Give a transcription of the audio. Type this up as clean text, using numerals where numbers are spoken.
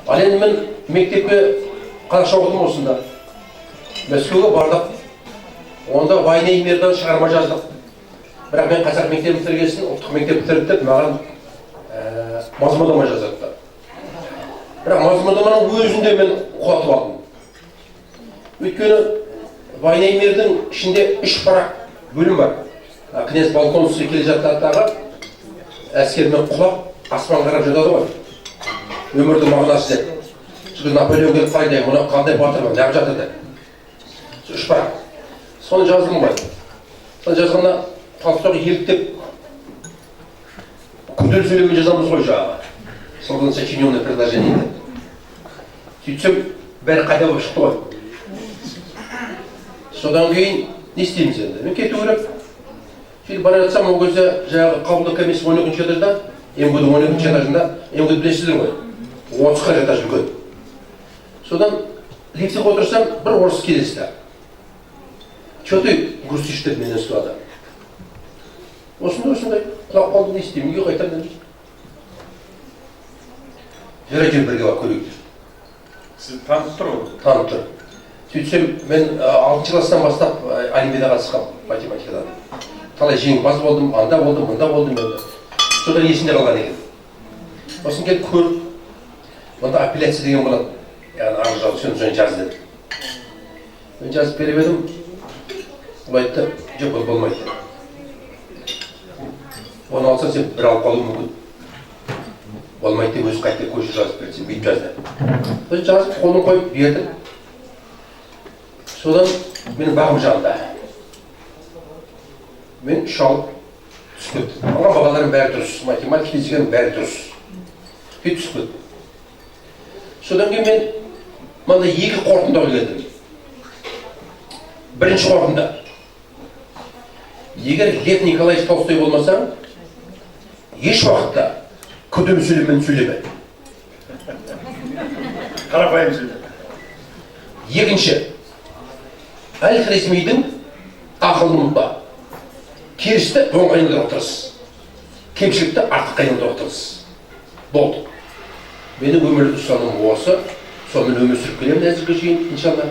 Ал енді мен мектепке қазақша оқыдым осында. Мәскеуге бардық. Онда «Война и мир'дан шығарма жаздық. Бірақ мен қазақ мектебін бітіргесін, ұлттық мектеп бітіріп деп маған мазмұндама жазады. Бірақ мазмұндаманың өзінде мен құлатып алдым. Өйткені «Война и мир'дің ішінде 3 парақ бөлім бар. Князь Болконский келе жатқандағы әскермен құлап, аспан қарап жатады ғой. Өмірдің мағынасы деп. Çünkü Napolyon gelip қайдай, мұна қандай батыр бар, неғып жатыр деп. 3 парақ. Соны жаздым ғой. Соны жазғанда Толстой еліктеп күнделік сөйлеммен жазамыз ғой жаңағы. Создан сочиненное предложение. Сөйтсем, бәрі қайда болып шықты ғой. Содан кейін не істейміз енді? Мен кету керек. Сөйтіп бара жатсам, ол кезде жаңағы қабылдық комиссия 12-ші этажда, МГУ-дің 12-ші этажында, МГУ-ді білесіздер ғой. 30 этаж үлкен. Содан лифтіге отырсам, бір орыс келесті. Че ты грустишь деп менен сұрады. Осындай құлап қалды, не істеймін, үйге қайтам дедім. Жер бірге барып көрейік. Сіз танып тұр ғой? Танып тұр. Сөйтсем, мен 6-ші класстан бастап олимпиадаға қатысқам математикадан. Талай жеңімпаз болдым, анда болдым, мында болдым енді. Содан есімде қалған екен. Осын келіп көріп, мұнда апелляция деген болады. Яғни арыз жазып, сен жаз деді. Мен жазып беріп едім. Ол айтты, жоқ, бұл болмайды. Оны алса сен бір алып қалу мүмкін. Болмайды деп өзі қайтып көшір жазып берсем, бүйтіп жазды. Біз жазып, қолын қойып бердім. Содан менің бағым жанында. Мен 3 алып түсіп кетті. Алған бағаларым бәрі дұрыс, математика, физиканың бәрі дұрыс. Сөйтіп түсіп кетті. Содан кейін мен мында 2 қорытындыға келдім. Бірінші қорытынды. Егер Лев Николаевич Толстой болмасаң, еш уақытта күдім сөйлемен сөйлеме. Қарапайым сөйлеме. Екінші, Әл-Хорезмидің ақылын ұмытпа. Керісті оң айналдыра отырыс. Кемшілікті артық айналдыра отырыс. Болды. Менің өмірлік ұстанымым осы. Сонымен өмір сүріп келемін әзірге шейін, иншалла.